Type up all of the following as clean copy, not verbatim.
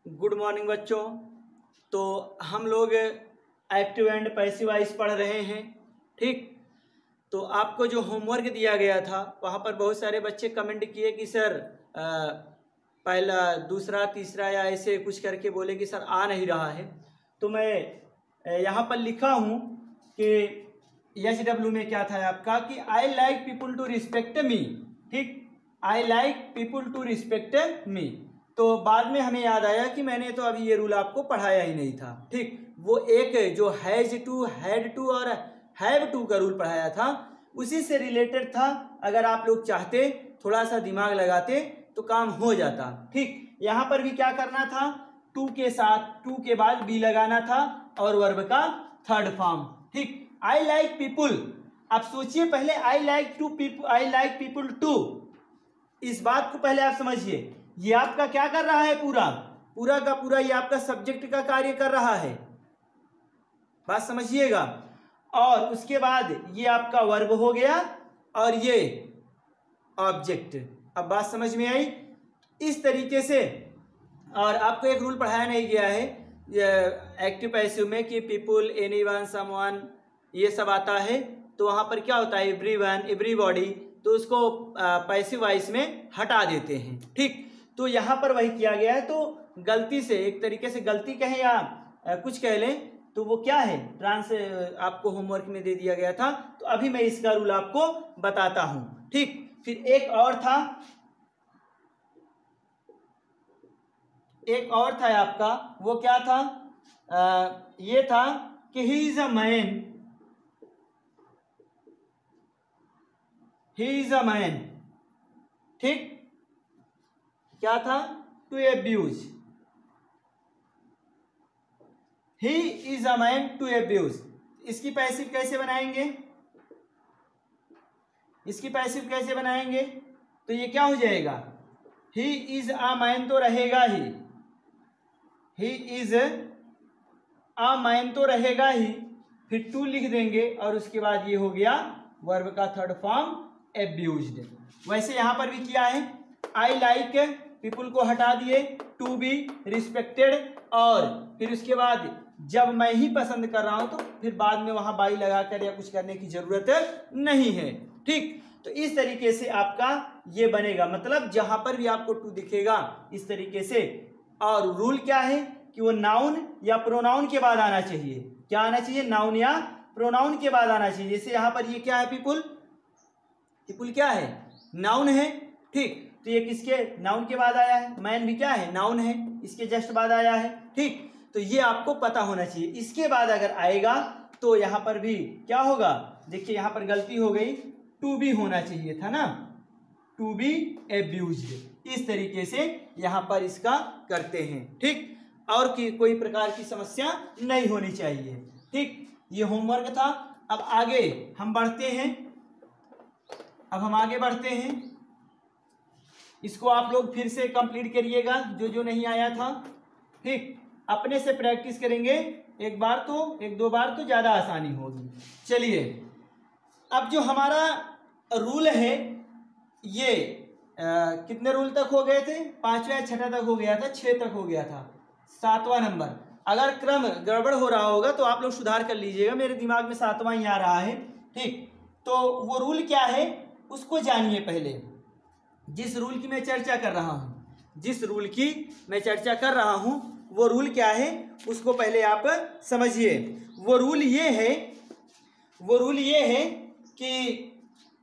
Good morning बच्चों। तो हम लोग एक्टिव एंड पैसिव वॉइस पढ़ रहे हैं। ठीक, तो आपको जो होमवर्क दिया गया था वहाँ पर बहुत सारे बच्चे कमेंट किए कि सर पहला दूसरा तीसरा या ऐसे कुछ करके बोले कि सर आ नहीं रहा है। तो मैं यहाँ पर लिखा हूँ कि SW में क्या था आपका कि I like people to respect me. ठीक, I like people to respect me. तो बाद में हमें याद आया कि मैंने तो अभी ये रूल आपको पढ़ाया ही नहीं था। ठीक, वो एक जो हैज टू, हैड टू और हैव टू का रूल पढ़ाया था उसी से रिलेटेड था। अगर आप लोग चाहते थोड़ा सा दिमाग लगाते तो काम हो जाता। ठीक, यहाँ पर भी क्या करना था, टू के साथ टू के बाद बी लगाना था और वर्ब का थर्ड फॉर्म। ठीक, आई लाइक पीपुल। आप सोचिए पहले आई लाइक पीपुल टू, इस बात को पहले आप समझिए। ये आपका क्या कर रहा है, पूरा का पूरा ये आपका सब्जेक्ट का कार्य कर रहा है, बात समझिएगा। और उसके बाद ये आपका वर्ब हो गया और ये ऑब्जेक्ट। अब बात समझ में आई इस तरीके से। और आपको एक रूल पढ़ाया नहीं गया है एक्टिव पैसिव में कि पीपुल, एनीवन, समवन, ये सब आता है। तो वहाँ पर क्या होता है, एवरीवन, एवरीबॉडी, तो उसको पैसिव वॉइस में हटा देते हैं। ठीक, तो यहाँ पर वही किया गया है। तो गलती से, एक तरीके से गलती कहें या कुछ कह लें तो वो क्या है, आपको होमवर्क में दे दिया गया था। तो अभी मैं इसका रूल आपको बताता हूँ। ठीक, फिर एक और था आपका, वो क्या था, ये था कि ही इज अ मैन। ठीक, क्या था, to abuse. He is a man to abuse. इसकी पैसिव कैसे बनाएंगे, तो ये क्या हो जाएगा, ही इज अ मैन तो रहेगा ही, ही इज अ मैन तो रहेगा ही, फिर टू लिख देंगे और उसके बाद ये हो गया वर्ब का थर्ड फॉर्म एब्यूज्ड। वैसे यहां पर भी किया है, आई लाइक पीपुल को हटा दिए, टू बी रिस्पेक्टेड, और फिर उसके बाद जब मैं ही पसंद कर रहा हूं तो फिर बाद में वहां बाई लगाकर या कुछ करने की जरूरत नहीं है। ठीक, तो इस तरीके से आपका ये बनेगा, मतलब जहां पर भी आपको टू दिखेगा इस तरीके से। और रूल क्या है कि वो नाउन या प्रोनाउन के बाद आना चाहिए। क्या आना चाहिए, नाउन या प्रोनाउन के बाद आना चाहिए। जैसे यहां पर ये क्या है, पीपुल क्या है, नाउन है। ठीक, तो ये किसके नाउन के बाद आया है, मैन भी क्या है, नाउन है, इसके जस्ट बाद आया है। ठीक, तो ये आपको पता होना चाहिए। इसके बाद अगर आएगा तो यहां पर भी क्या होगा, देखिए यहां पर गलती हो गई, टू बी होना चाहिए था ना, टू बी एब्यूज्ड। इस तरीके से यहां पर इसका करते हैं। ठीक, और कोई प्रकार की समस्या नहीं होनी चाहिए। ठीक, ये होमवर्क था। अब आगे हम बढ़ते हैं। इसको आप लोग फिर से कंप्लीट करिएगा जो नहीं आया था। ठीक, अपने से प्रैक्टिस करेंगे, एक दो बार तो ज्यादा आसानी होगी। चलिए, अब जो हमारा रूल है ये कितने रूल तक हो गए थे, 5वां या 6वां तक हो गया था, 6 तक हो गया था, 7वां नंबर। अगर क्रम गड़बड़ हो रहा होगा तो आप लोग सुधार कर लीजिएगा, मेरे दिमाग में 7वां ही आ रहा है। ठीक, तो वो रूल क्या है उसको जानिए पहले। जिस रूल की मैं चर्चा कर रहा हूं वो रूल क्या है उसको पहले आप समझिए। वो रूल ये है कि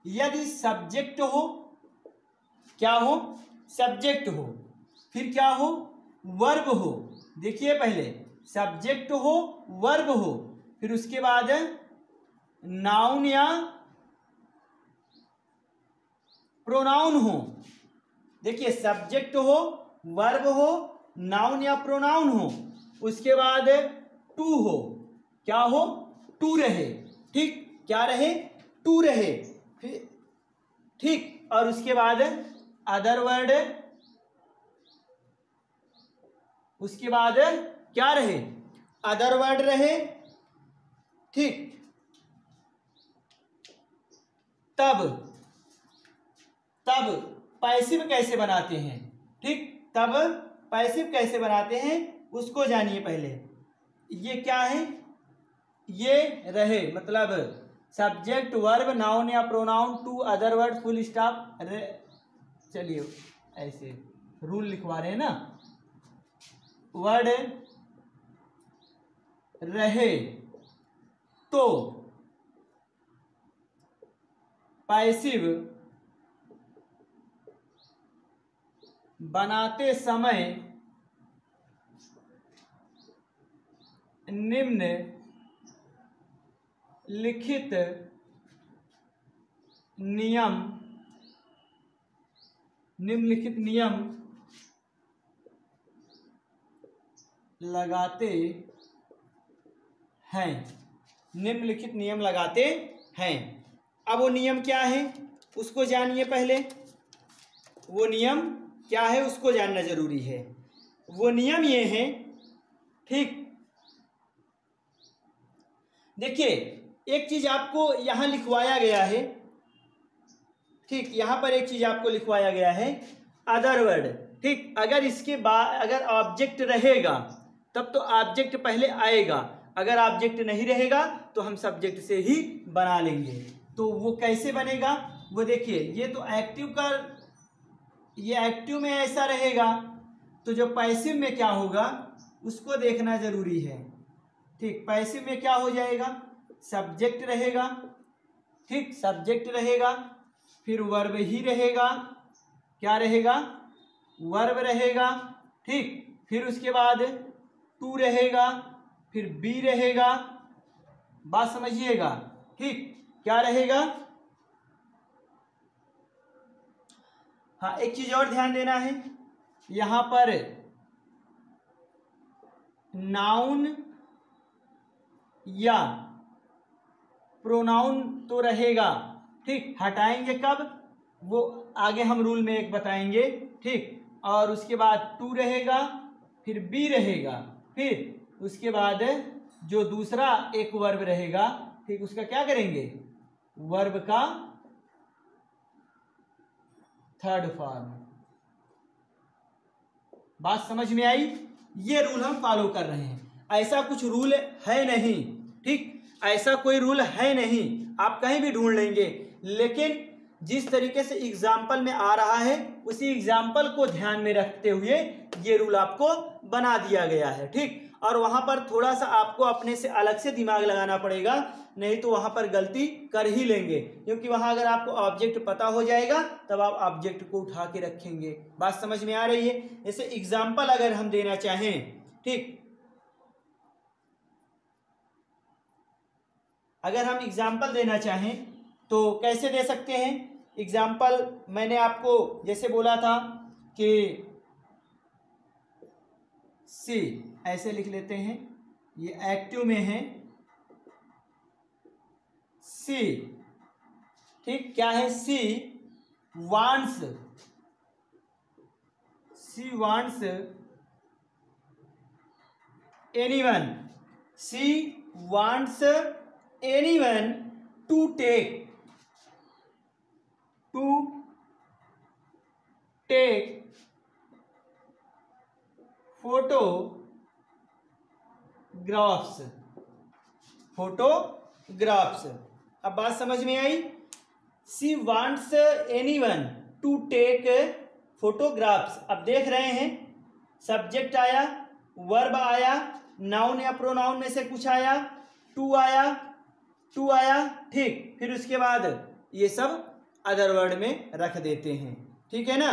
यदि सब्जेक्ट हो, क्या हो, सब्जेक्ट हो, फिर क्या हो, वर्ब हो। देखिए पहले सब्जेक्ट हो, वर्ब हो, फिर उसके बाद नाउन या प्रोनाउन हो। देखिए सब्जेक्ट हो, वर्ब हो, नाउन या प्रोनाउन हो, उसके बाद टू हो, क्या हो, टू रहे। ठीक, क्या रहे, टू रहे। ठीक, और उसके बाद अदर वर्ड, उसके बाद क्या रहे, अदर वर्ड रहे। ठीक, तब पैसिव कैसे बनाते हैं। ठीक, तब पैसिव कैसे बनाते हैं उसको जानिए पहले। ये क्या है, ये रहे मतलब सब्जेक्ट वर्ब नाउन या pronoun to other word full stop. चलिए ऐसे रूल लिखवा रहे हैं ना, वर्ड रहे तो पैसिव बनाते समय निम्नलिखित नियम लगाते हैं, निम्नलिखित नियम लगाते हैं। अब वो नियम क्या है उसको जानिए पहले, वो नियम क्या है उसको जानना जरूरी है। वो नियम ये हैं, ठीक। देखिए एक चीज आपको यहां लिखवाया गया है, ठीक, यहां पर एक चीज आपको लिखवाया गया है अदर वर्ड, ठीक। अगर इसके बाद अगर ऑब्जेक्ट रहेगा तब तो ऑब्जेक्ट पहले आएगा, अगर ऑब्जेक्ट नहीं रहेगा तो हम सब्जेक्ट से ही बना लेंगे। तो वो कैसे बनेगा वो देखिए, ये तो एक्टिव का, ये एक्टिव में ऐसा रहेगा, तो जो पैसिव में क्या होगा उसको देखना जरूरी है, ठीक। पैसिव में क्या हो जाएगा, सब्जेक्ट रहेगा, ठीक, सब्जेक्ट रहेगा, फिर वर्ब ही रहेगा, क्या रहेगा, वर्ब रहेगा, ठीक। फिर उसके बाद टू रहेगा, फिर बी रहेगा, बात समझिएगा, ठीक। क्या रहेगा, हाँ एक चीज और ध्यान देना है, यहां पर नाउन या प्रोनाउन तो रहेगा, ठीक। हटाएंगे कब वो आगे हम रूल में एक बताएंगे, ठीक। और उसके बाद टू रहेगा, फिर बी रहेगा, फिर उसके बाद जो दूसरा एक वर्ब रहेगा, ठीक, उसका क्या करेंगे, वर्ब का थर्ड फॉर्म। बात समझ में आई, ये रूल हम फॉलो कर रहे हैं, ऐसा कुछ रूल है नहीं, ठीक, ऐसा कोई रूल है नहीं, आप कहीं भी ढूंढ लेंगे, लेकिन जिस तरीके से एग्जाम्पल में आ रहा है उसी एग्जाम्पल को ध्यान में रखते हुए ये रूल आपको बना दिया गया है, ठीक। और वहां पर थोड़ा सा आपको अपने से अलग से दिमाग लगाना पड़ेगा, नहीं तो वहां पर गलती कर ही लेंगे, क्योंकि वहां अगर आपको ऑब्जेक्ट पता हो जाएगा तब आप ऑब्जेक्ट को उठा के रखेंगे। बात समझ में आ रही है। जैसे एग्जाम्पल अगर हम देना चाहें, ठीक, अगर हम एग्जाम्पल देना चाहें तो कैसे दे सकते हैं एग्जाम्पल। मैंने आपको जैसे बोला था कि सी ऐसे लिख लेते हैं, ये एक्टिव में है सी, ठीक, क्या है, she wants anyone, she wants anyone to take photographs. अब बात समझ में आई, she wants anyone to take photographs. अब देख रहे हैं सब्जेक्ट आया, वर्ब आया, नाउन या प्रोनाउन में से कुछ आया, टू आया, ठीक। फिर उसके बाद ये सब अदर वर्ड में रख देते हैं, ठीक है ना।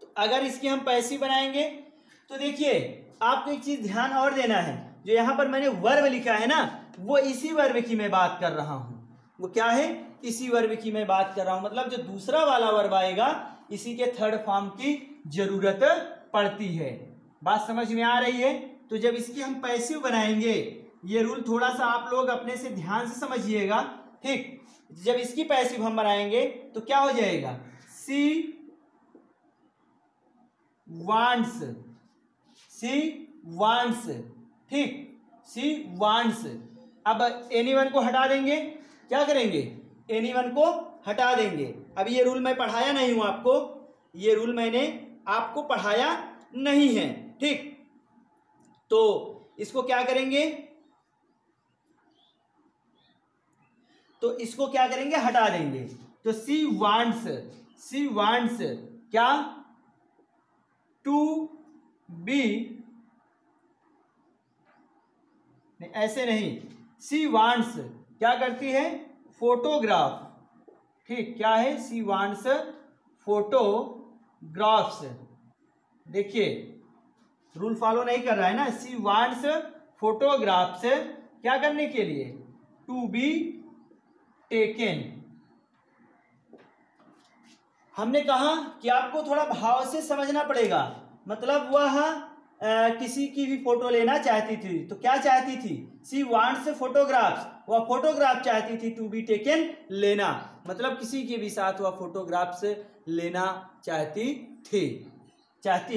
तो अगर इसकी हम पैसिव बनाएंगे तो देखिए आपको एक चीज ध्यान और देना है, जो यहां पर मैंने वर्ब लिखा है ना, वो इसी वर्ब की मैं बात कर रहा हूं। वो क्या है, इसी वर्ब की मैं बात कर रहा हूं, मतलब जो दूसरा वाला वर्ब आएगा इसी के थर्ड फॉर्म की जरूरत पड़ती है। बात समझ में आ रही है। तो जब इसकी हम पैसिव बनाएंगे, ये रूल थोड़ा सा आप लोग अपने से ध्यान से समझिएगा, ठीक। जब इसकी पैसिव हम बनाएंगे तो क्या हो जाएगा, सी वांट्स, ठीक, सी वांट्स। अब एनीवन को हटा देंगे, क्या करेंगे, एनीवन को हटा देंगे। अब ये रूल मैं पढ़ाया नहीं हूं आपको, ये रूल मैंने आपको पढ़ाया नहीं है। ठीक, तो इसको क्या करेंगे, तो इसको क्या करेंगे, हटा देंगे। तो शी वांट्स क्या, टू बी, नहीं ऐसे नहीं, शी वांट्स क्या करती है, फोटोग्राफ। ठीक, क्या है, शी वांट्स फोटोग्राफ्स। देखिए रूल फॉलो नहीं कर रहा है ना, शी वांट्स फोटोग्राफ्स क्या करने के लिए, टू बी टेकन। हमने कहा कि आपको थोड़ा भाव से समझना पड़ेगा, मतलब वह किसी की भी फोटो लेना चाहती थी, तो क्या चाहती थी, शी वांट्स फोटोग्राफ्स, वह फोटोग्राफ चाहती थी, टू बी टेकन लेना, मतलब किसी के भी साथ वह फोटोग्राफ्स लेना चाहती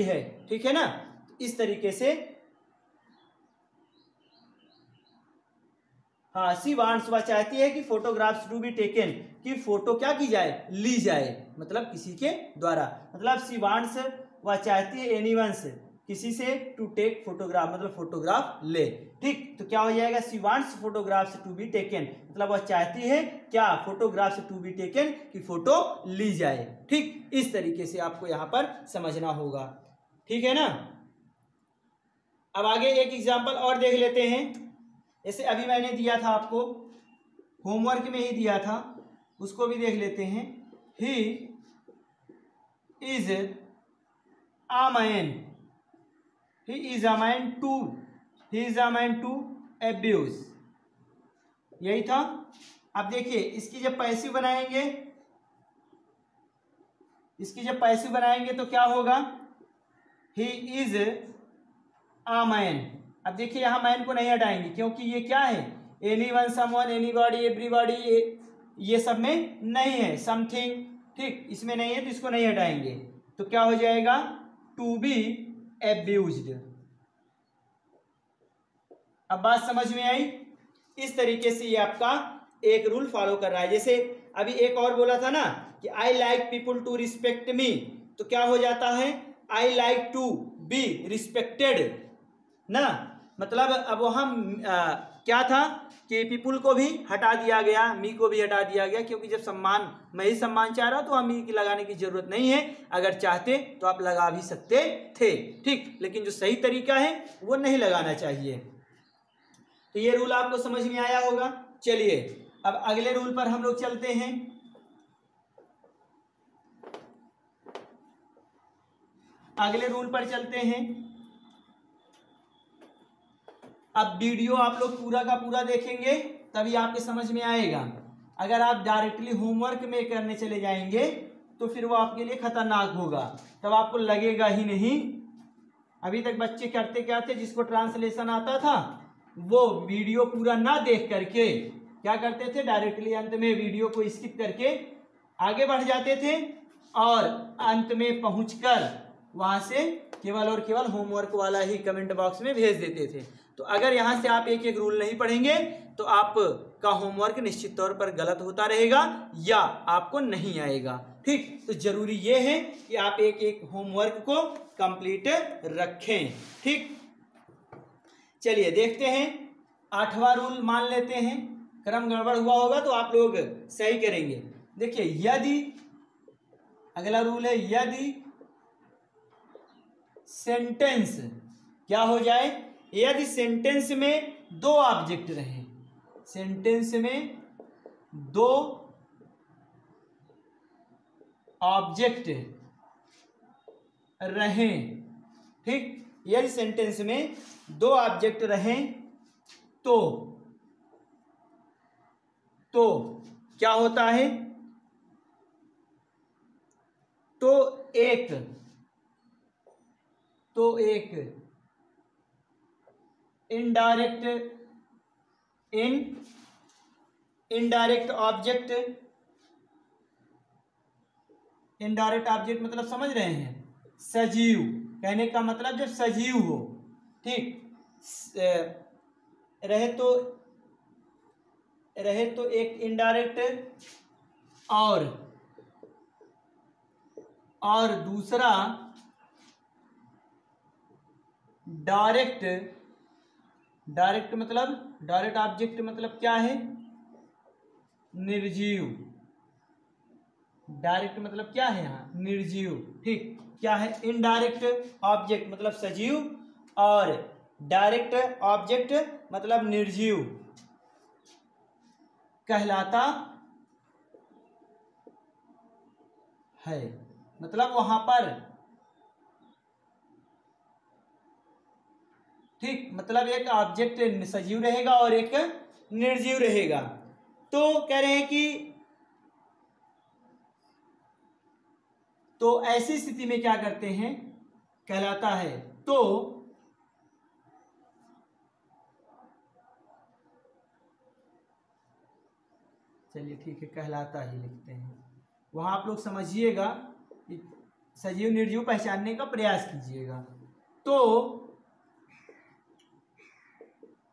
है। ठीक है ना, इस तरीके से हाँ, शी वांट्स वह चाहती है कि फोटोग्राफ्स टू बी टेकन, कि फोटो क्या की जाए, ली जाए, मतलब किसी के द्वारा, मतलब शी वांट्स वह चाहती है, एनीवन से, किसी से, टू टेक फोटोग्राफ, मतलब फोटोग्राफ ले। ठीक, तो क्या हो जाएगा, she wants photographs to be taken, मतलब वह चाहती है क्या, फोटोग्राफ्स टू बी टेकन, कि फोटो ली जाए। ठीक, इस तरीके से आपको यहाँ पर समझना होगा। ठीक है ना, अब आगे एक एग्जाम्पल और देख लेते हैं। जैसे अभी मैंने दिया था आपको, होमवर्क में ही दिया था, उसको भी देख लेते हैं। He is a man, he is a man to abuse, यही था। अब देखिए इसकी जब पैसिव बनाएंगे तो क्या होगा, ही इज अ मैन। अब देखिए यहां मैन को नहीं हटाएंगे, क्योंकि ये क्या है, एनीवन, समवन, एनीबॉडी, एवरीबॉडी, ये सब में नहीं है, समथिंग। ठीक, इसमें नहीं है तो इसको नहीं हटाएंगे, तो क्या हो जाएगा, टू बी एब्यूज्ड। अब बात समझ में आई। इस तरीके से ये आपका एक रूल फॉलो कर रहा है। जैसे अभी एक और बोला था ना कि I like people to respect me, तो क्या हो जाता है, I like to be respected ना, मतलब अब वहां क्या था कि पीपुल को भी हटा दिया गया, मी को भी हटा दिया गया, क्योंकि जब सम्मान, मैं ही सम्मान चाह रहा हूं तो हम मी की लगाने की जरूरत नहीं है, अगर चाहते तो आप लगा भी सकते थे। ठीक, लेकिन जो सही तरीका है वो नहीं लगाना चाहिए। तो ये रूल आपको समझ में आया होगा। चलिए अब अगले रूल पर हम लोग चलते हैं। अगले रूल पर चलते हैं। अब वीडियो आप लोग पूरा का पूरा देखेंगे तभी आपके समझ में आएगा। अगर आप डायरेक्टली होमवर्क में करने चले जाएंगे तो फिर वो आपके लिए खतरनाक होगा, तब आपको लगेगा ही नहीं। अभी तक बच्चे करते क्या थे, जिसको ट्रांसलेशन आता था वो वीडियो पूरा ना देख करके क्या करते थे, डायरेक्टली अंत में वीडियो को स्किप करके आगे बढ़ जाते थे और अंत में पहुंचकर वहां से केवल और केवल होमवर्क वाला ही कमेंट बॉक्स में भेज देते थे। तो अगर यहां से आप एक एक रूल नहीं पढ़ेंगे तो आपका होमवर्क निश्चित तौर पर गलत होता रहेगा या आपको नहीं आएगा। ठीक, तो जरूरी ये है कि आप एक एक होमवर्क को कंप्लीट रखें। ठीक, चलिए देखते हैं 8वां रूल मान लेते हैं। क्रम गड़बड़ हुआ होगा तो आप लोग सही करेंगे। देखिए यदि, अगला रूल है यदि सेंटेंस क्या हो जाए, यदि सेंटेंस में दो ऑब्जेक्ट रहे, सेंटेंस में दो ऑब्जेक्ट रहें। ठीक, यदि सेंटेंस में दो ऑब्जेक्ट रहें तो क्या होता है, तो एक इनडायरेक्ट ऑब्जेक्ट, इनडायरेक्ट ऑब्जेक्ट मतलब समझ रहे हैं, सजीव, कहने का मतलब जब सजीव हो। ठीक, रहे तो एक इनडायरेक्ट और दूसरा डायरेक्ट, डायरेक्ट मतलब डायरेक्ट ऑब्जेक्ट मतलब क्या है? निर्जीव। डायरेक्ट मतलब क्या है यहाँ? निर्जीव। ठीक, क्या है? इनडायरेक्ट ऑब्जेक्ट मतलब सजीव, और डायरेक्ट ऑब्जेक्ट मतलब निर्जीव कहलाता है। मतलब वहां पर, ठीक, मतलब एक ऑब्जेक्ट सजीव रहेगा और एक निर्जीव रहेगा। तो कह रहे हैं कि तो ऐसी स्थिति में क्या करते हैं? कहलाता है। तो चलिए ठीक है, कहलाता ही लिखते हैं। वहां आप लोग समझिएगा, सजीव निर्जीव पहचानने का प्रयास कीजिएगा। तो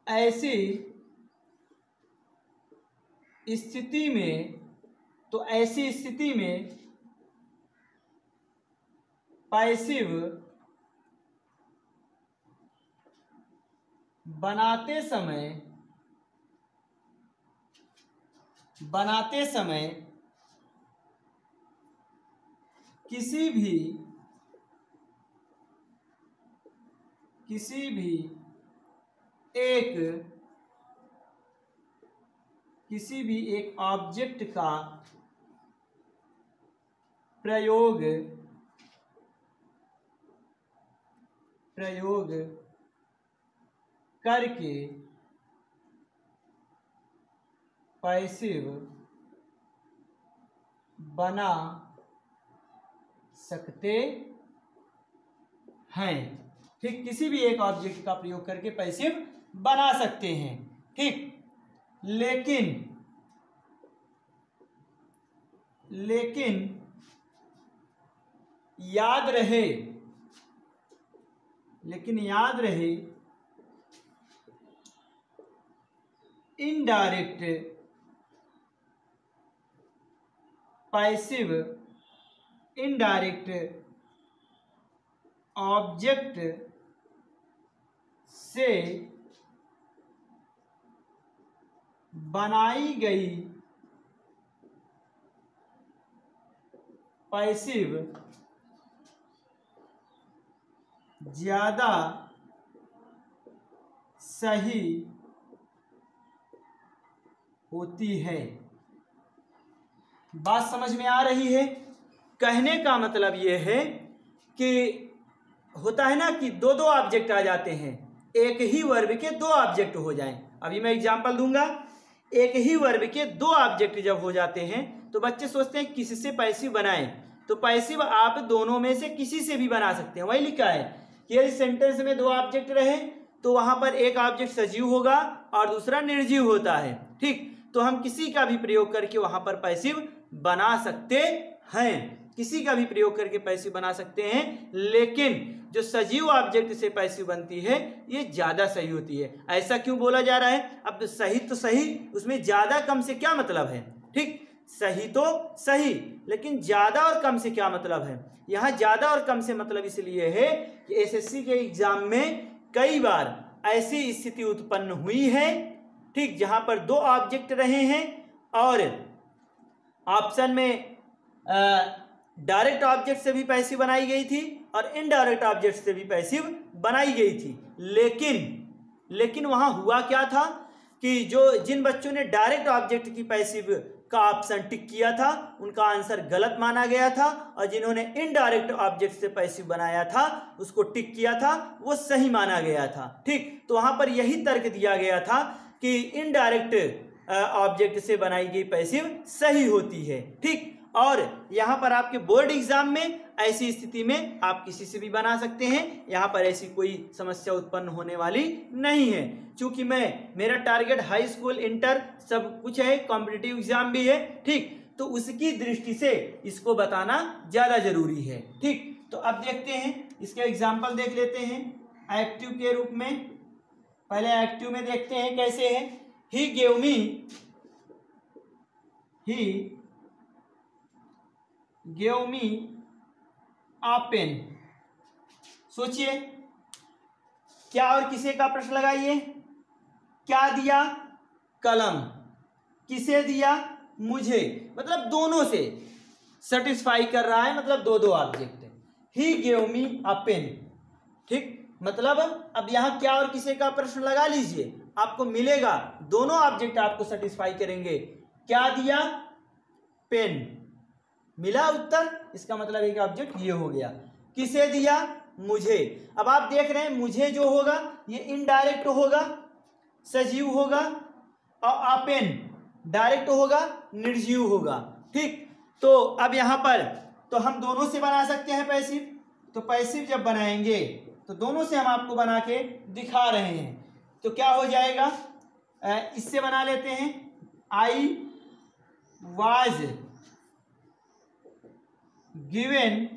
ऐसी स्थिति में, तो ऐसी स्थिति में पैसिव बनाते समय किसी भी एक ऑब्जेक्ट का प्रयोग करके पैसिव बना सकते हैं। ठीक, किसी भी एक ऑब्जेक्ट का प्रयोग करके पैसिव बना सकते हैं। ठीक, लेकिन याद रहे इनडायरेक्ट पैसिव इनडायरेक्ट ऑब्जेक्ट से बनाई गई पैसिव ज्यादा सही होती है। बात समझ में आ रही है? कहने का मतलब यह है कि होता है ना कि दो दो ऑब्जेक्ट आ जाते हैं, एक ही वर्ब के दो ऑब्जेक्ट हो जाएं। अभी मैं एग्जांपल दूंगा। एक ही वर्ब के दो ऑब्जेक्ट जब हो जाते हैं तो बच्चे सोचते हैं किससे पैसिव बनाएं, तो पैसिव आप दोनों में से किसी से भी बना सकते हैं। वही लिखा है कि यदि सेंटेंस में दो ऑब्जेक्ट रहे तो वहां पर एक ऑब्जेक्ट सजीव होगा और दूसरा निर्जीव होता है। ठीक, तो हम किसी का भी प्रयोग करके वहां पर पैसिव बना सकते हैं, किसी का भी प्रयोग करके पैसिव बना सकते हैं। लेकिन जो सजीव ऑब्जेक्ट से पैसिव बनती है ये ज्यादा सही होती है। ऐसा क्यों बोला जा रहा है? अब तो सही, उसमें ज्यादा कम से क्या मतलब है? ठीक, सही तो सही, लेकिन ज्यादा और कम से क्या मतलब है? यहाँ ज्यादा और कम से मतलब इसलिए है कि एसएससी के एग्जाम में कई बार ऐसी स्थिति उत्पन्न हुई है, ठीक, जहां पर दो ऑब्जेक्ट रहे हैं और ऑप्शन में डायरेक्ट ऑब्जेक्ट से भी पैसिव बनाई गई थी और इनडायरेक्ट ऑब्जेक्ट से भी पैसिव बनाई गई थी। लेकिन वहां हुआ क्या था कि जिन बच्चों ने डायरेक्ट ऑब्जेक्ट की पैसिव का ऑप्शन टिक किया था उनका आंसर गलत माना गया था, और जिन्होंने इनडायरेक्ट ऑब्जेक्ट से पैसिव बनाया था उसको टिक किया था वो सही माना गया था। ठीक, तो वहां पर यही तर्क दिया गया था कि इनडायरेक्ट ऑब्जेक्ट से बनाई गई पैसिव सही होती है। ठीक, और यहां पर आपके बोर्ड एग्जाम में ऐसी स्थिति में आप किसी से भी बना सकते हैं, यहां पर ऐसी कोई समस्या उत्पन्न होने वाली नहीं है। क्योंकि मेरा टारगेट हाई स्कूल इंटर सब कुछ है, कॉम्पिटिटिव एग्जाम भी है। ठीक, तो उसकी दृष्टि से इसको बताना ज्यादा जरूरी है। ठीक, तो अब देखते हैं, इसके एग्जाम्पल देख लेते हैं एक्टिव के रूप में। पहले एक्टिव में देखते हैं कैसे है। He gave me a pen. सोचिए, क्या और किसे का प्रश्न लगाइए। क्या दिया, कलम। किसे दिया, मुझे, मतलब दोनों से सेटिस्फाई कर रहा है, मतलब दो दो ऑब्जेक्ट है। He gave me a pen, ठीक, मतलब अब यहां क्या और किसे का प्रश्न लगा लीजिए, आपको मिलेगा दोनों ऑब्जेक्ट आपको सेटिस्फाई करेंगे। क्या दिया, पेन, मिला उत्तर, इसका मतलब एक ऑब्जेक्ट ये हो गया। किसे दिया, मुझे। अब आप देख रहे हैं मुझे जो होगा ये इनडायरेक्ट होगा, सजीव होगा, और अपेन डायरेक्ट होगा, निर्जीव होगा, ठीक। तो अब यहां पर तो हम दोनों से बना सकते हैं पैसिव, तो पैसिव जब बनाएंगे तो दोनों से हम आपको बना के दिखा रहे हैं। तो क्या हो जाएगा, इससे बना लेते हैं। I was given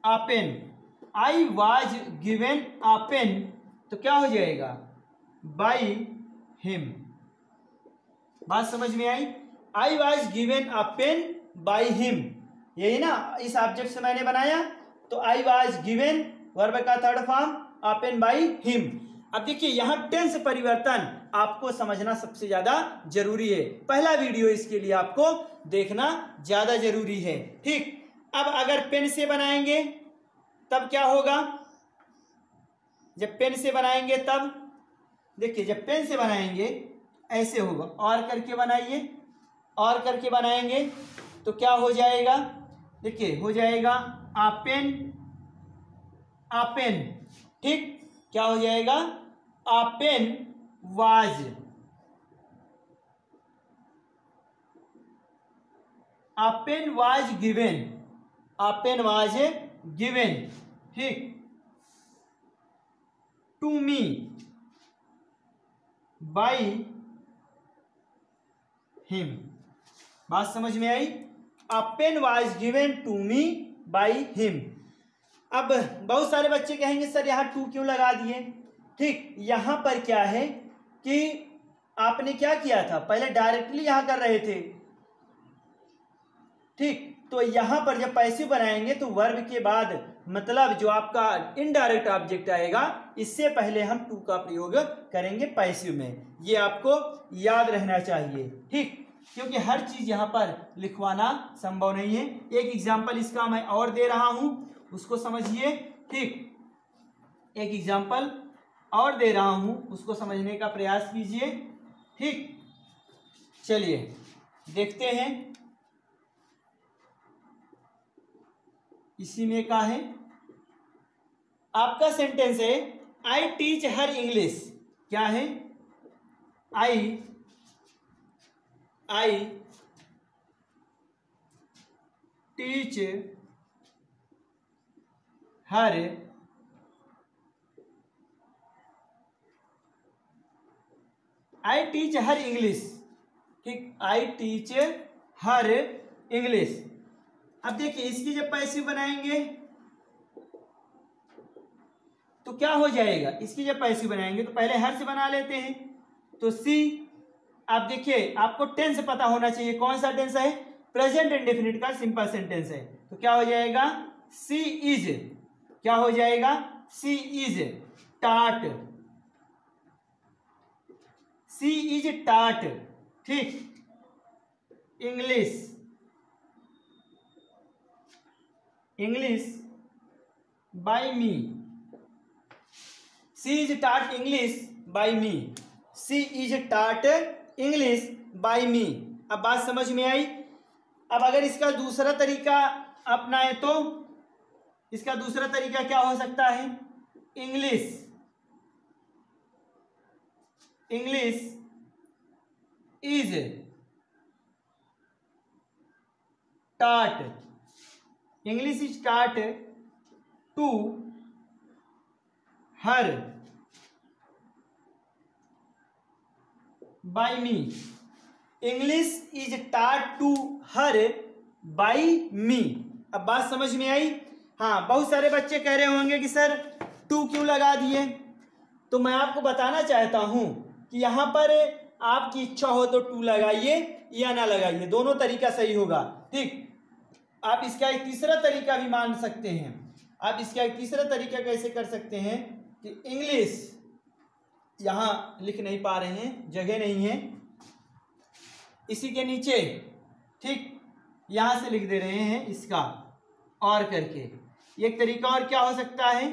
a pen, I was given a pen, तो क्या हो जाएगा, बाय हिम। बात समझ में आई। I was given a pen by him, यही ना, इस ऑब्जेक्ट से मैंने बनाया। तो आई वाज गिवन वर्ब का third form, a pen by him. अब देखिए यहां टेंस परिवर्तन आपको समझना सबसे ज्यादा जरूरी है, पहला वीडियो इसके लिए आपको देखना ज्यादा जरूरी है, ठीक। अब अगर पेन से बनाएंगे तब क्या होगा, जब पेन से बनाएंगे तब देखिए, जब पेन से बनाएंगे ऐसे होगा, और करके बनाइए, और करके बनाएंगे तो क्या हो जाएगा, देखिए हो जाएगा अपेन, अपेन, ठीक। क्या हो जाएगा, a pen was, a pen was given, a pen was given, ठीक, टू मी बाय हिम। बात समझ में आई। A pen was given to me by him. अब बहुत सारे बच्चे कहेंगे सर यहाँ टू क्यों लगा दिए, ठीक। यहां पर क्या है कि आपने क्या किया था, पहले डायरेक्टली यहां कर रहे थे, ठीक। तो यहां पर जब पैसिव बनाएंगे तो वर्ब के बाद मतलब जो आपका इनडायरेक्ट ऑब्जेक्ट आएगा, इससे पहले हम टू का प्रयोग करेंगे पैसिव में, ये आपको याद रहना चाहिए, ठीक। क्योंकि हर चीज यहां पर लिखवाना संभव नहीं है। एक एग्जाम्पल इसका मैं और दे रहा हूं, उसको समझिए, ठीक। एक एग्जाम्पल और दे रहा हूं, उसको समझने का प्रयास कीजिए, ठीक। चलिए देखते हैं, इसी में का है, आपका सेंटेंस है आई टीच हर इंग्लिश। क्या है, आई टीच हर इंग्लिश, ठीक। I teach her English. अब देखिए इसकी जब पैसिव बनाएंगे तो क्या हो जाएगा, इसकी जब पैसिव बनाएंगे तो पहले हर से बना लेते हैं, तो सी। आप देखिए आपको टेंस पता होना चाहिए, कौन सा टेंस है, प्रेजेंट इंडेफिनिट का सिंपल सेंटेंस है। तो क्या हो जाएगा, सी इज, क्या हो जाएगा, सी इज टाट, सी इज टाट, ठीक, English by me, she is taught English by me, she is taught English by me. अब बात समझ में आई। अब अगर इसका दूसरा तरीका अपनाए तो इसका दूसरा तरीका क्या हो सकता है, English is taught, English is taught to her by me, English is taught to her by me. अब बात समझ में आई। हाँ, बहुत सारे बच्चे कह रहे होंगे कि सर टू क्यों लगा दिए, तो मैं आपको बताना चाहता हूं कि यहां पर आपकी इच्छा हो तो टू लगाइए या ना लगाइए, दोनों तरीका सही होगा, ठीक। आप इसका एक तीसरा तरीका भी मान सकते हैं। आप इसका एक तीसरा तरीका कैसे कर सकते हैं कि इंग्लिश, यहाँ लिख नहीं पा रहे हैं, जगह नहीं है, इसी के नीचे ठीक यहाँ से लिख दे रहे हैं इसका और करके। एक तरीका और क्या हो सकता है,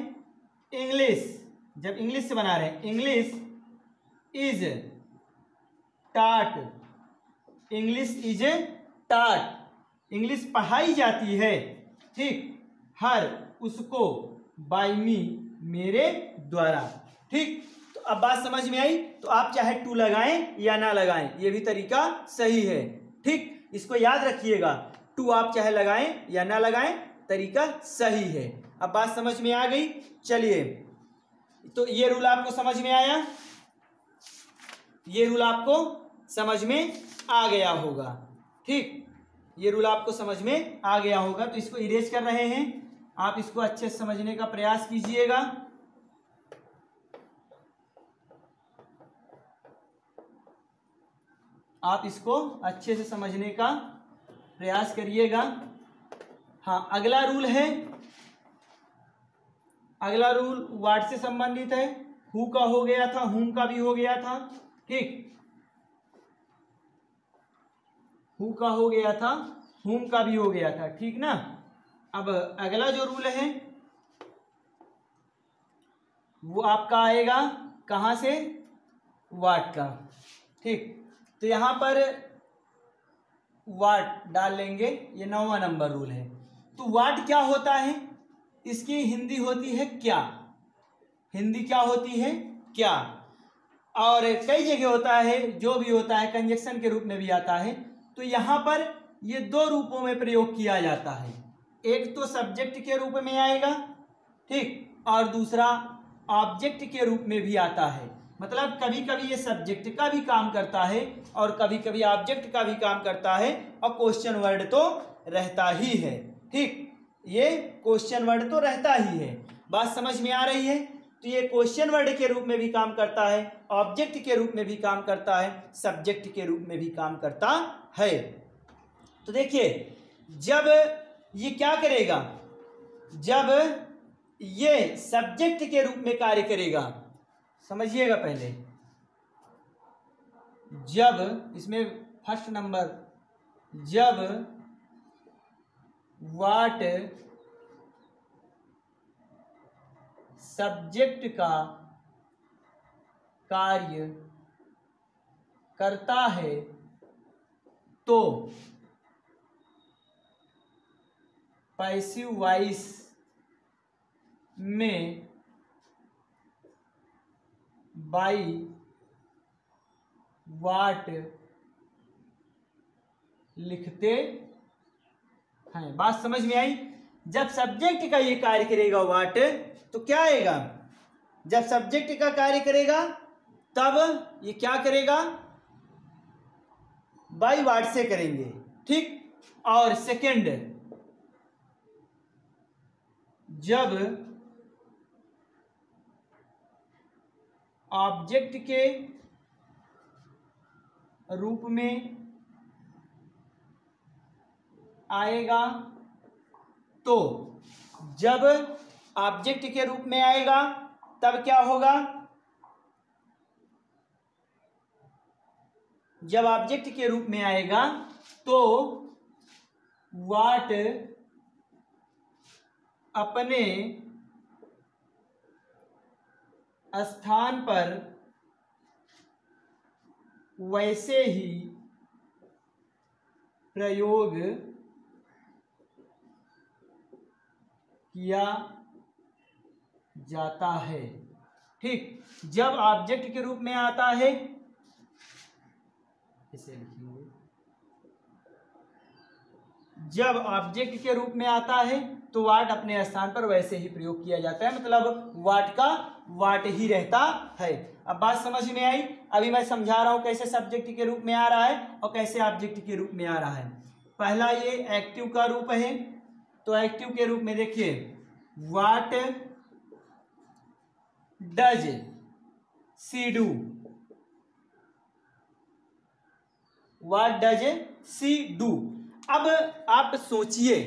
इंग्लिश, जब इंग्लिश से बना रहे हैं, English is taught, English is taught, English पढ़ाई जाती है, ठीक, हर उसको, बाय मी, मेरे द्वारा। ठीक, तो अब बात समझ में आई। तो आप चाहे टू लगाएं या ना लगाएं, ये भी तरीका सही है। ठीक, इसको याद रखिएगा, टू आप चाहे लगाएं या ना लगाएं, तरीका सही है। अब बात समझ में आ गई। चलिए, तो ये रूल आपको समझ में आया, ये रूल आपको समझ में आ गया होगा। ठीक, ये रूल आपको समझ में आ गया होगा। तो इसको इरेज कर रहे हैं, आप इसको अच्छे से समझने का प्रयास कीजिएगा। आप इसको अच्छे से समझने का प्रयास करिएगा। हाँ, अगला रूल है, अगला रूल व्हाट से संबंधित है। हु का हो गया था, हुम का भी हो गया था। ठीक, हु का हो गया था, हुम का भी हो गया था, ठीक ना। अब अगला जो रूल है वो आपका आएगा कहाँ से, व्हाट का। ठीक, तो यहां पर व्हाट डाल लेंगे, ये 9वां नंबर रूल है। तो व्हाट क्या होता है, इसकी हिंदी होती है क्या, हिंदी क्या होती है, क्या। और कई जगह होता है, जो भी होता है कंजक्शन के रूप में भी आता है। तो यहाँ पर ये दो रूपों में प्रयोग किया जाता है, एक तो सब्जेक्ट के रूप में आएगा, ठीक, और दूसरा ऑब्जेक्ट के रूप में भी आता है। मतलब कभी कभी ये सब्जेक्ट का भी काम करता है और कभी कभी ऑब्जेक्ट का भी काम करता है, और क्वेश्चन वर्ड तो रहता ही है। ठीक, ये क्वेश्चन वर्ड तो रहता ही है। बात समझ में आ रही है। तो ये क्वेश्चन वर्ड के रूप में भी काम करता है, ऑब्जेक्ट के रूप में भी काम करता है, सब्जेक्ट के रूप में भी काम करता है। तो देखिए, जब ये क्या करेगा, जब ये सब्जेक्ट के रूप में कार्य करेगा, समझिएगा पहले, जब इसमें फर्स्ट नंबर, जब व्हाट सब्जेक्ट का कार्य करता है तो पैसिव वॉइस में बाई व्हाट लिखते हैं। बात समझ में आई। जब सब्जेक्ट का ये कार्य करेगा व्हाट, तो क्या आएगा, जब सब्जेक्ट का कार्य करेगा तब ये क्या करेगा, बाई व्हाट से करेंगे। ठीक, और सेकंड, जब ऑब्जेक्ट के रूप में आएगा, तो जब ऑब्जेक्ट के रूप में आएगा तब क्या होगा, जब ऑब्जेक्ट के रूप में आएगा तो व्हाट अपने स्थान पर वैसे ही प्रयोग किया जाता है। ठीक, जब ऑब्जेक्ट के रूप में आता है, इसे लिखेंगे, जब ऑब्जेक्ट के रूप में आता है तो व्हाट अपने स्थान पर वैसे ही प्रयोग किया जाता है, मतलब व्हाट का व्हाट ही रहता है। अब बात समझ में आई। अभी मैं समझा रहा हूं कैसे सब्जेक्ट के रूप में आ रहा है और कैसे ऑब्जेक्ट के रूप में आ रहा है। पहला ये एक्टिव का रूप है, तो एक्टिव के रूप में देखिए, what does she do, what does she do. अब आप सोचिए,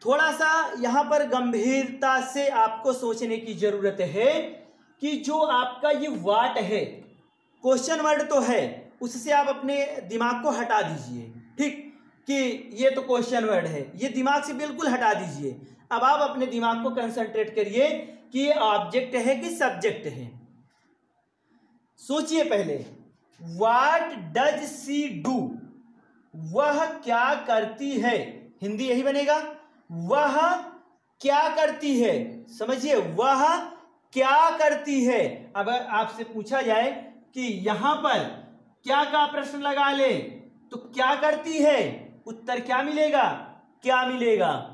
थोड़ा सा यहाँ पर गंभीरता से आपको सोचने की जरूरत है कि जो आपका ये वाट है, क्वेश्चन वर्ड तो है, उससे आप अपने दिमाग को हटा दीजिए, ठीक, कि ये तो क्वेश्चन वर्ड है, ये दिमाग से बिल्कुल हटा दीजिए। अब आप अपने दिमाग को कंसंट्रेट करिए कि ये ऑब्जेक्ट है कि सब्जेक्ट है। सोचिए पहले, व्हाट डज सी डू, वह क्या करती है, हिंदी यही बनेगा, वह क्या करती है, समझिए, वह क्या करती है। अब आपसे पूछा जाए कि यहां पर क्या का प्रश्न लगा ले तो क्या करती है, उत्तर क्या मिलेगा, क्या मिलेगा।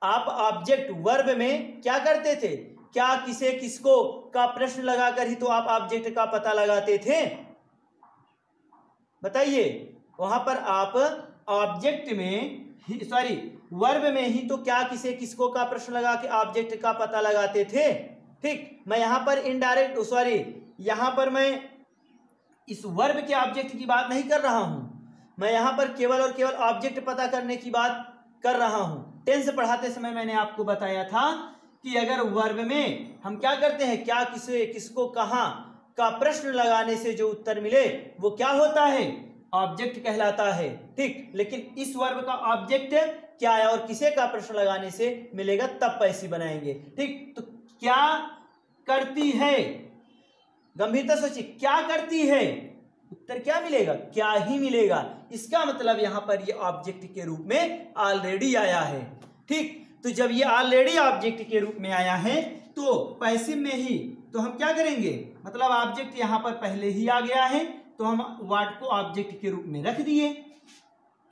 आप ऑब्जेक्ट वर्ब में क्या करते थे, क्या, किसे, किसको का प्रश्न लगाकर ही तो आप ऑब्जेक्ट का पता लगाते थे, बताइए। वहां पर आप ऑब्जेक्ट में सॉरी वर्ब में ही तो क्या, किसे, किसको का प्रश्न लगा के ऑब्जेक्ट का पता लगाते थे, ठीक। मैं यहां पर इनडायरेक्ट यहां पर मैं इस वर्ब के ऑब्जेक्ट की बात नहीं कर रहा हूं, मैं यहां पर केवल और केवल ऑब्जेक्ट पता करने की बात कर रहा हूं। टेंस पढ़ाते समय मैंने आपको बताया था कि अगर वर्ब में हम क्या करते हैं, क्या, किसे, किसको, कहां का प्रश्न लगाने से जो उत्तर मिले वो क्या होता है, ऑब्जेक्ट कहलाता है, ठीक। लेकिन इस वर्ब का ऑब्जेक्ट क्या है और किसे का प्रश्न लगाने से मिलेगा, तब पैसिव बनाएंगे, ठीक। तो क्या करती है, गंभीरता सोचिए, क्या करती है, उत्तर क्या मिलेगा, क्या ही मिलेगा। इसका मतलब यहां पर ये ऑब्जेक्ट के रूप में ऑलरेडी आया है, ठीक। तो जब ये ऑलरेडी ऑब्जेक्ट के रूप में आया है तो पैसिव में ही तो हम क्या करेंगे, मतलब ऑब्जेक्ट यहां पर पहले ही आ गया है तो हम व्हाट को ऑब्जेक्ट के रूप में रख दिए।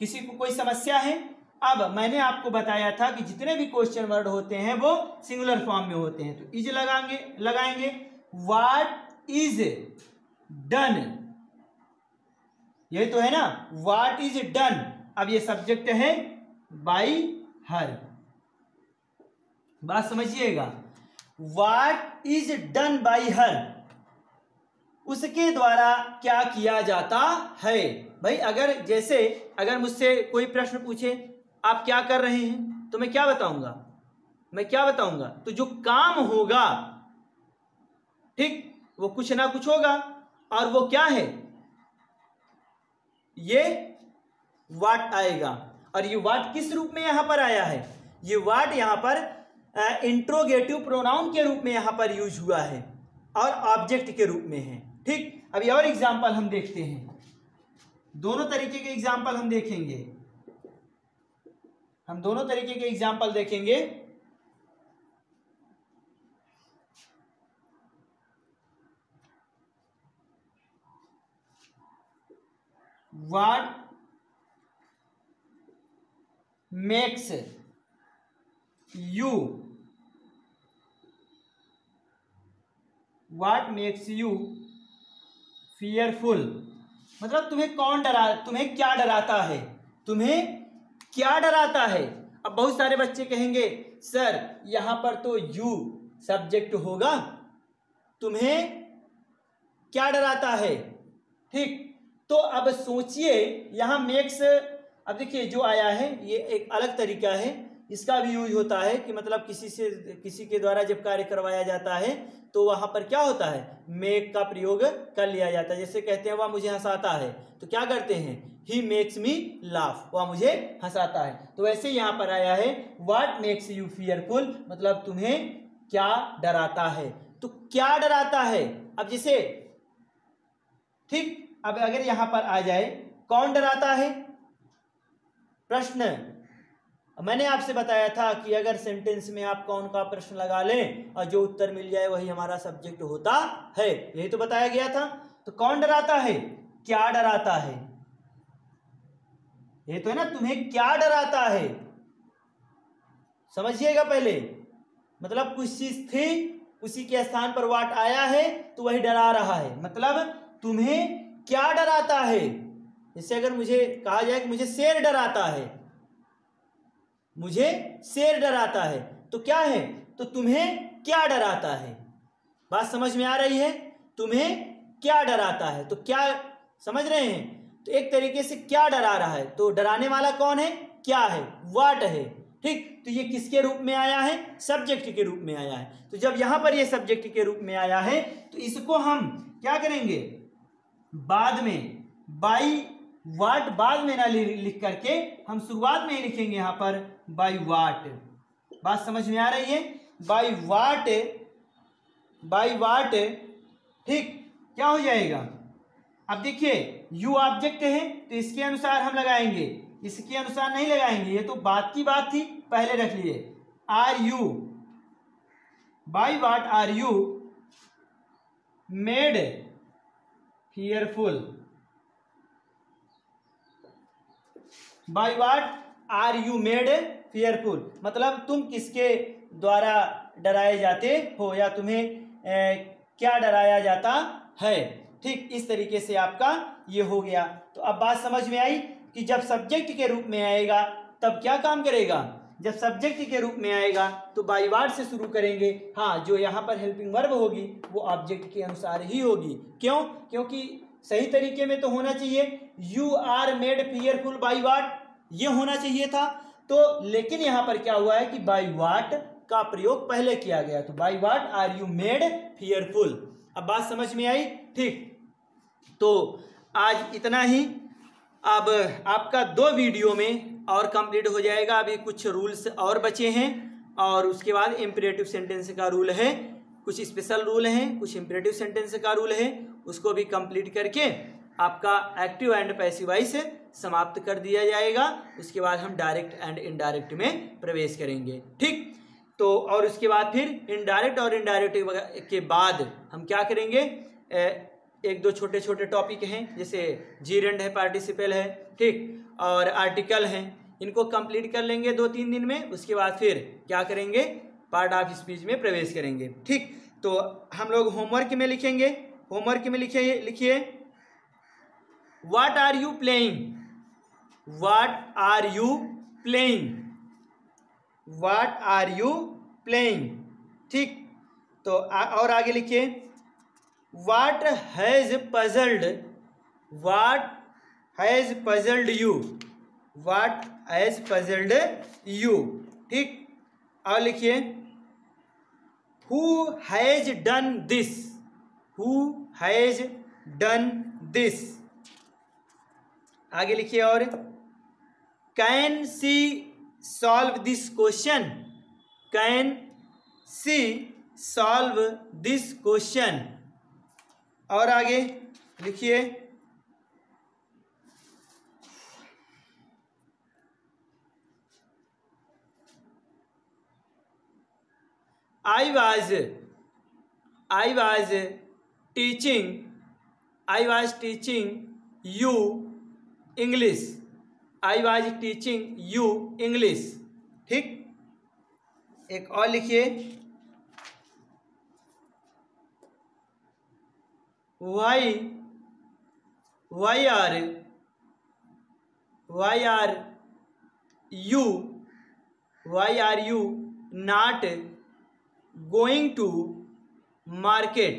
किसी को कोई समस्या है? अब मैंने आपको बताया था कि जितने भी क्वेश्चन वर्ड होते हैं वो सिंगुलर फॉर्म में होते हैं, तो इज लगाएंगे व्हाट इज डन, यही तो है ना, व्हाट इज डन। अब ये सब्जेक्ट है बाई हर, बात समझिएगा, what is done by her, उसके द्वारा क्या किया जाता है। भाई अगर मुझसे कोई प्रश्न पूछे आप क्या कर रहे हैं तो मैं क्या बताऊंगा, तो जो काम होगा, ठीक, वो कुछ ना कुछ होगा, और वो क्या है, ये व्हाट आएगा। और ये व्हाट किस रूप में यहां पर आया है, ये व्हाट यहां पर इंट्रोगेटिव प्रोनाउन के रूप में यहां पर यूज हुआ है और ऑब्जेक्ट के रूप में है, ठीक। अभी और एग्जांपल हम देखते हैं, दोनों तरीके के एग्जांपल हम देखेंगे, व्हाट मेक्स यू फियरफुल, मतलब तुम्हें क्या डराता है। अब बहुत सारे बच्चे कहेंगे सर यहां पर तो यू सब्जेक्ट होगा, तुम्हें क्या डराता है, ठीक। तो अब सोचिए यहां मेक्स, अब देखिए जो आया है ये एक अलग तरीका है, इसका भी यूज होता है कि मतलब किसी के द्वारा जब कार्य करवाया जाता है तो वहां पर क्या होता है, मेक का प्रयोग कर लिया जाता है। जैसे कहते हैं वह मुझे हंसाता है तो क्या करते हैं, ही मेक्स मी लाफ, वह मुझे हंसाता है। तो वैसे यहां पर आया है व्हाट मेक्स यू फियरफुल, मतलब तुम्हें क्या डराता है। तो क्या डराता है, अब जैसे, ठीक, अब अगर यहां पर आ जाए कौन डराता है, प्रश्न, मैंने आपसे बताया था कि अगर सेंटेंस में आप कौन का प्रश्न लगा लें और जो उत्तर मिल जाए वही हमारा सब्जेक्ट होता है, यही तो बताया गया था। तो कौन डराता है, क्या डराता है, ये तो है ना, तुम्हें क्या डराता है, समझिएगा पहले, मतलब कुछ चीज थी उसी के स्थान पर व्हाट आया है तो वही डरा रहा है, मतलब तुम्हें क्या डराता है। जैसे अगर मुझे कहा जाए कि मुझे शेर डराता है तो क्या है, तो तुम्हें क्या डराता है, बात समझ में आ रही है, तुम्हें क्या डराता है, तो क्या समझ रहे हैं। तो एक तरीके से क्या डरा रहा है, तो डराने वाला कौन है, क्या है, व्हाट है। ठीक, तो ये किसके रूप में आया है, सब्जेक्ट के रूप में आया है। तो जब यहां पर ये सब्जेक्ट के रूप में आया है तो इसको हम क्या करेंगे, बाद में बाई व्हाट बाद में ना लिख करके हम शुरुआत में ही लिखेंगे यहां पर बाई व्हाट। बात समझ में आ रही है, बाई व्हाट, बाई व्हाट। ठीक, क्या हो जाएगा, अब देखिए यू ऑब्जेक्ट है तो इसके अनुसार हम लगाएंगे, इसके अनुसार नहीं लगाएंगे, ये तो बात की बात थी, पहले रख लिए। Are you, by what are you made fearful, by what are you made fearful, मतलब तुम किसके द्वारा डराए जाते हो या तुम्हें क्या डराया जाता है। ठीक, इस तरीके से आपका ये हो गया। तो अब बात समझ में आई कि जब सब्जेक्ट के रूप में आएगा तब क्या काम करेगा, जब सब्जेक्ट के रूप में आएगा तो बाई व्हाट से शुरू करेंगे। हाँ, जो यहाँ पर हेल्पिंग वर्ब होगी वो ऑब्जेक्ट के अनुसार ही होगी। क्यों, क्योंकि सही तरीके में तो होना चाहिए you are made fearful by what, ये होना चाहिए था। तो लेकिन यहाँ पर क्या हुआ है कि बाई व्हाट का प्रयोग पहले किया गया, तो by what are you made fearful. अब बात समझ में आई। ठीक, तो आज इतना ही। अब आपका 2 वीडियो में और कंप्लीट हो जाएगा, अभी कुछ रूल्स और बचे हैं और उसके बाद इम्परेटिव सेंटेंस का रूल है, कुछ स्पेशल रूल हैं, कुछ इम्परेटिव सेंटेंस का रूल है, उसको भी कंप्लीट करके आपका एक्टिव एंड पैसिव वॉइस समाप्त कर दिया जाएगा। उसके बाद हम डायरेक्ट एंड इनडायरेक्ट में प्रवेश करेंगे। ठीक, तो और उसके बाद फिर इनडायरेक्ट और इनडायरेक्ट के बाद हम क्या करेंगे, 1-2 छोटे छोटे टॉपिक हैं, जैसे जीरेंड है, पार्टिसिपल है, ठीक, और आर्टिकल हैं, इनको कंप्लीट कर लेंगे 2-3 दिन में। उसके बाद फिर क्या करेंगे, पार्ट ऑफ स्पीच में प्रवेश करेंगे। ठीक, तो हम लोग होमवर्क में लिखेंगे, होमवर्क में लिखिए what are you playing, what are you playing, what are you playing. ठीक, तो और आगे लिखिए what has puzzled, what has puzzled you, what has puzzled you. ठीक, और लिखिए who has done this, who has done this. आगे लिखिए और can she solve this question, can she solve this question. और आगे लिखिए I was teaching you English, I was teaching you English। ठीक, एक और लिखिए why are you not going to market,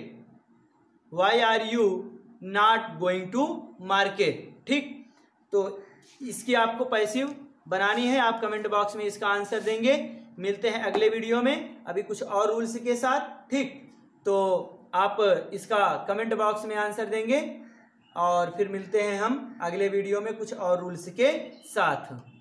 why are you not going to market। ठीक, तो इसकी आपको पैसिव बनानी है, आप कमेंट बॉक्स में इसका आंसर देंगे। मिलते हैं अगले वीडियो में अभी कुछ और रूल्स के साथ। ठीक, तो आप इसका कमेंट बॉक्स में आंसर देंगे और फिर मिलते हैं हम अगले वीडियो में कुछ और रूल्स के साथ।